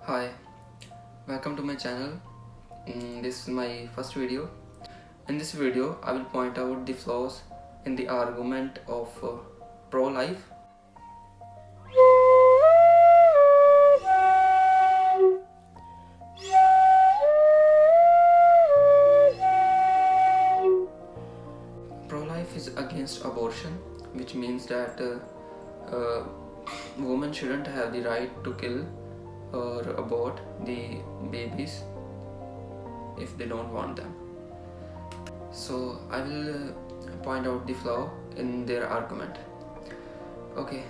Hi, welcome to my channel. This is my first video. In this video, I will point out the flaws in the argument of pro-life. Pro-life is against abortion, which means that women shouldn't have the right to kill or abort the babies if they don't want them. So I will point out the flaw in their argument. Okay,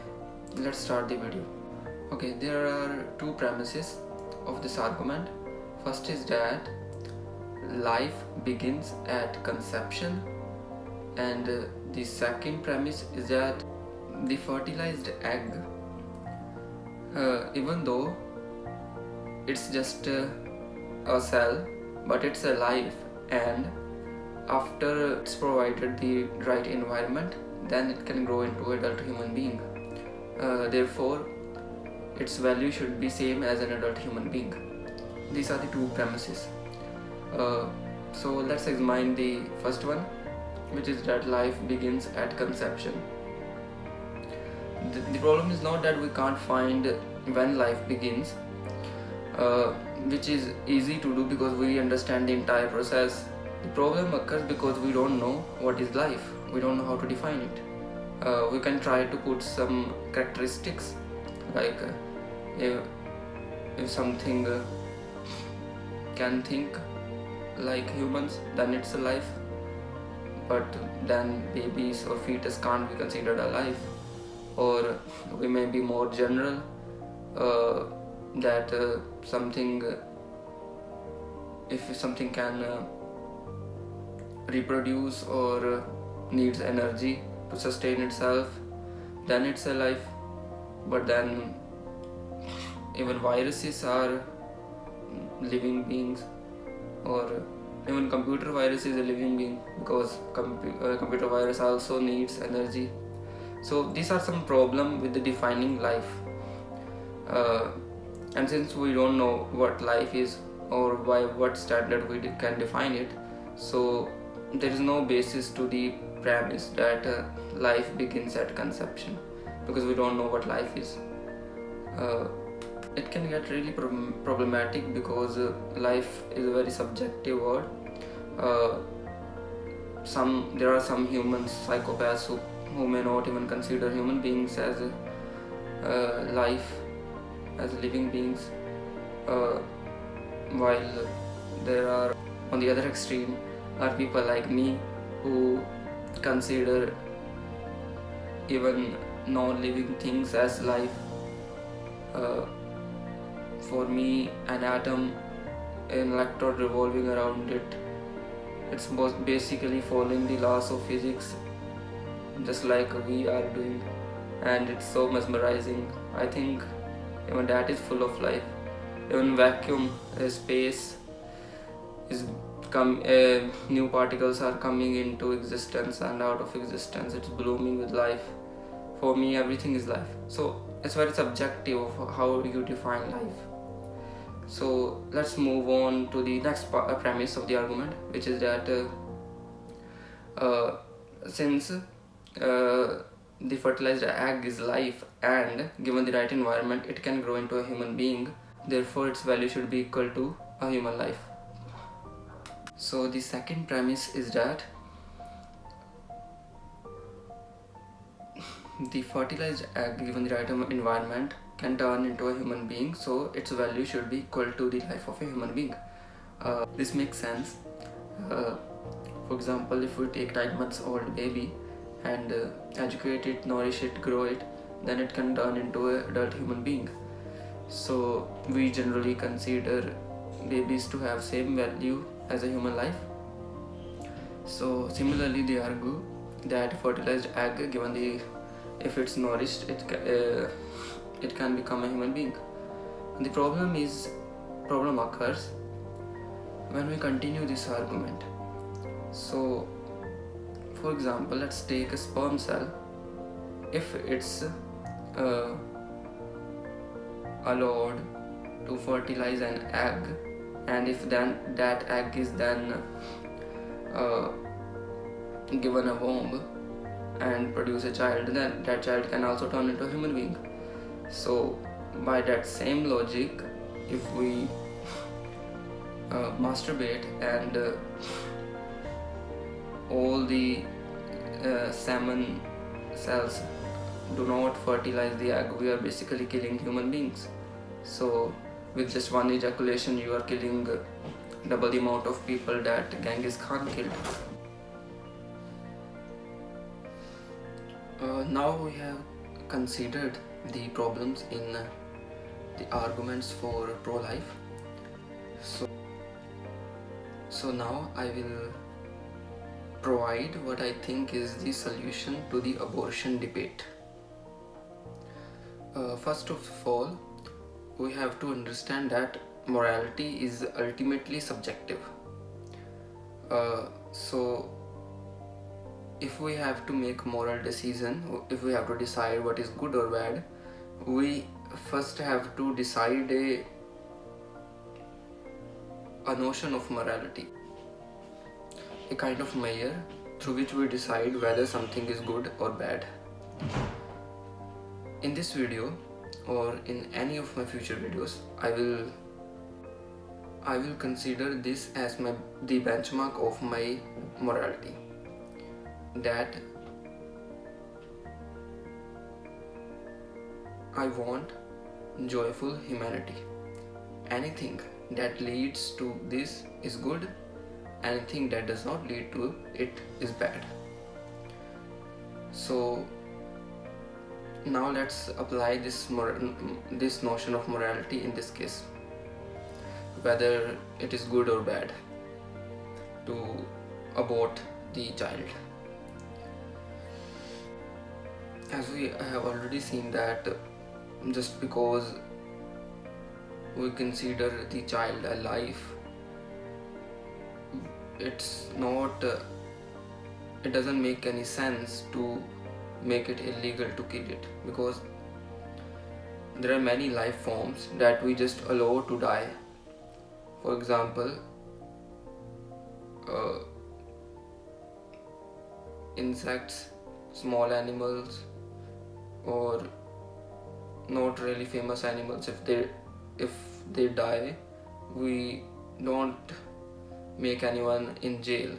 let's start the video. Okay, there are two premises of this argument. First is that life begins at conception, and the second premise is that the fertilized egg, even though it's just a cell, but it's alive, and after it's provided the right environment, then it can grow into adult human being. Therefore, its value should be same as an adult human being. These are the two premises. So let's examine the first one, which is that life begins at conception. The problem is not that we can't find when life begins, which is easy to do because we understand the entire process. The problem occurs because we don't know what is life. We don't know how to define it. We can try to put some characteristics, like if something can think like humans, then it's alive. But then babies or fetus can't be considered alive. Or we may be more general, that something, if something can reproduce or needs energy to sustain itself, then it's alive. But then even viruses are living beings, or even computer virus is a living being, because computer virus also needs energy. So these are some problem with the defining life, and since we don't know what life is or by what standard we can define it, so there is no basis to the premise that life begins at conception, because we don't know what life is. It can get really problematic because life is a very subjective word. There are some humans, psychopaths, who may not even consider human beings as life, as living beings, while there are, on the other extreme, are people like me who consider even non-living things as life. For me, an atom, an electron revolving around it, it's basically following the laws of physics, just like we are doing, and it's so mesmerizing. I think even that is full of life. Even vacuum, space is new particles are coming into existence and out of existence. It's blooming with life. For me, everything is life. So it's very subjective of how you define life. So let's move on to the next premise of the argument, which is that since the fertilized egg is life, and given the right environment it can grow into a human being, therefore its value should be equal to a human life. So the second premise is that the fertilized egg, given the right environment, can turn into a human being, so its value should be equal to the life of a human being. This makes sense. For example, if we take 9 months old baby and educate it, nourish it, grow it, then it can turn into an adult human being. So we generally consider babies to have same value as a human life. So similarly, they argue that fertilized egg, if it's nourished, it can become a human being. The problem occurs when we continue this argument. So for example, let's take a sperm cell. If it's allowed to to fertilize an egg, and if then that egg is then given a womb and produce a child, then that child can also turn into a human being. So by that same logic, if we masturbate and all the semen cells do not fertilize the egg, we are basically killing human beings. So with just one ejaculation, you are killing double the amount of people that Genghis Khan killed. Now we have considered the problems in the arguments for pro-life. So now I will provide what I think is the solution to the abortion debate. First of all, we have to understand that morality is ultimately subjective. So if we have to make a moral decision, if we have to decide what is good or bad, we first have to decide a notion of morality, a kind of measure through which we decide whether something is good or bad. In this video or in any of my future videos, I will consider this as the benchmark of my morality, that I want joyful humanity. Anything that leads to this is good, anything that does not lead to it is bad. So now let's apply this notion of morality in this case, whether it is good or bad to abort the child. As we have already seen that just because we consider the child a life, it doesn't make any sense to make it illegal to kill it, because there are many life forms that we just allow to die. For example, insects, small animals, or not really famous animals. If they die, we don't make anyone in jail.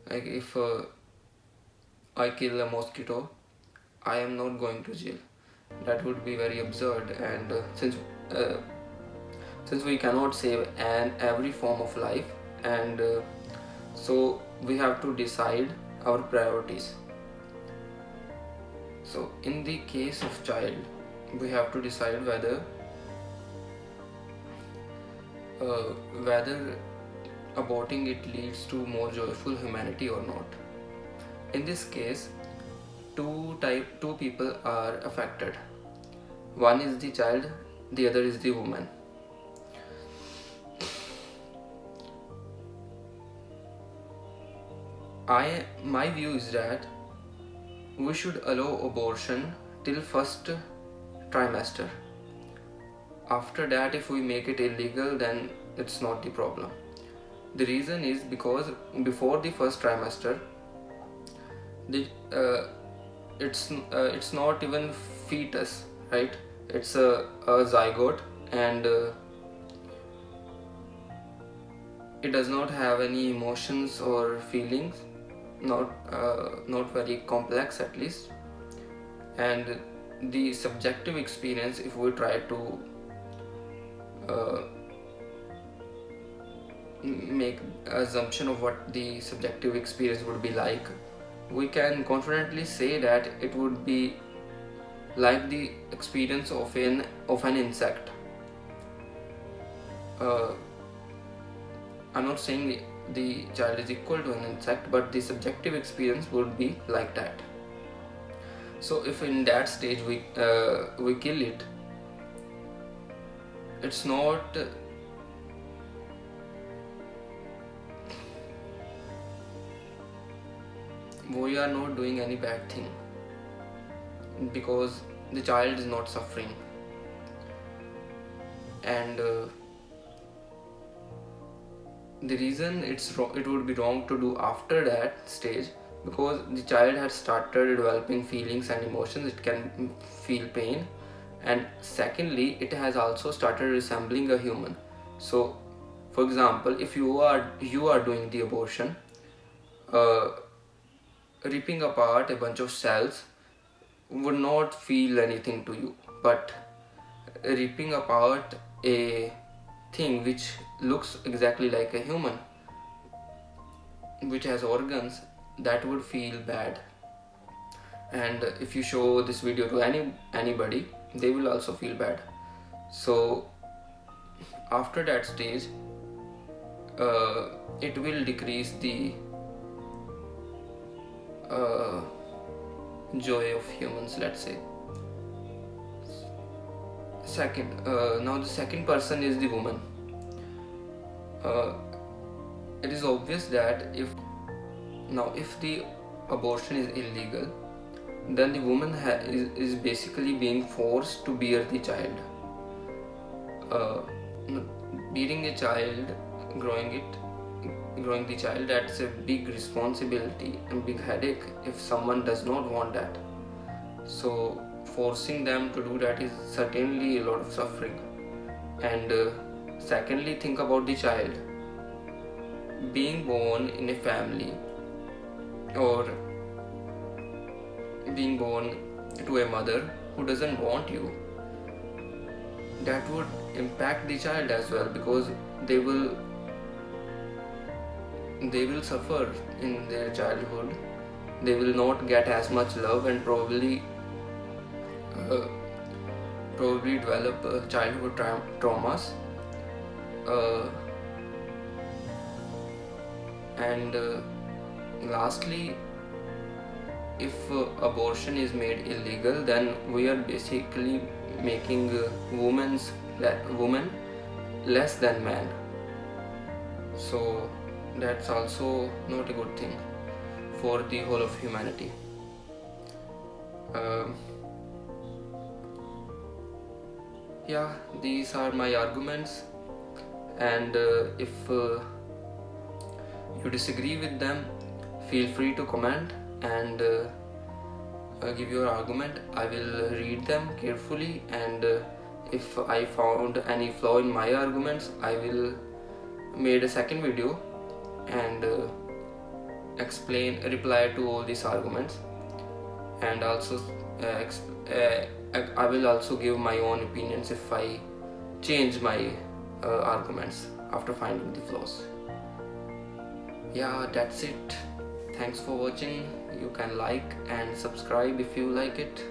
Like if I kill a mosquito, I am not going to jail. That would be very absurd, and since we cannot save every form of life, and so we have to decide our priorities. So in the case of child, we have to decide whether aborting it leads to more joyful humanity or not. In this case, two people are affected. One is the child, the other is the woman. My view is that we should allow abortion till first trimester. After that, if we make it illegal, then it's not the problem. The reason is because before the first trimester, it's not even fetus, right? It's a zygote, and it does not have any emotions or feelings, not very complex at least. And the subjective experience, if we try to make assumption of what the subjective experience would be like, we can confidently say that it would be like the experience of an insect. I'm not saying the child is equal to an insect, but the subjective experience would be like that. So if in that stage we kill it, it's not we are not doing any bad thing, because the child is not suffering. and the reason it would be wrong to do after that stage, because the child has started developing feelings and emotions. It can feel pain, and secondly, it has also started resembling a human. So for example, if you are doing the abortion, uh, ripping apart a bunch of cells would not feel anything to you, but ripping apart a thing which looks exactly like a human, which has organs, that would feel bad. And if you show this video to anybody, they will also feel bad. So after that stage, it will decrease the uh, joy of humans, let's say. Now the second person is the woman. It is obvious that if the abortion is illegal, then the woman is basically being forced to bear the child. Bearing a child, growing the child, that's a big responsibility and big headache if someone does not want that. So forcing them to do that is certainly a lot of suffering. And secondly, think about the child being born in a family, or being born to a mother who doesn't want you. That would impact the child as well, because they will suffer in their childhood. They will not get as much love, and probably develop childhood traumas. And lastly, if abortion is made illegal, then we are basically making women less than man. So that's also not a good thing for the whole of humanity. Yeah, these are my arguments, and if you disagree with them, feel free to comment and give your argument. I will read them carefully, and if I found any flaw in my arguments, I will made a second video and reply to all these arguments, and also I will also give my own opinions if I change my arguments after finding the flaws. Yeah, that's it. Thanks for watching. You can like and subscribe if you like it.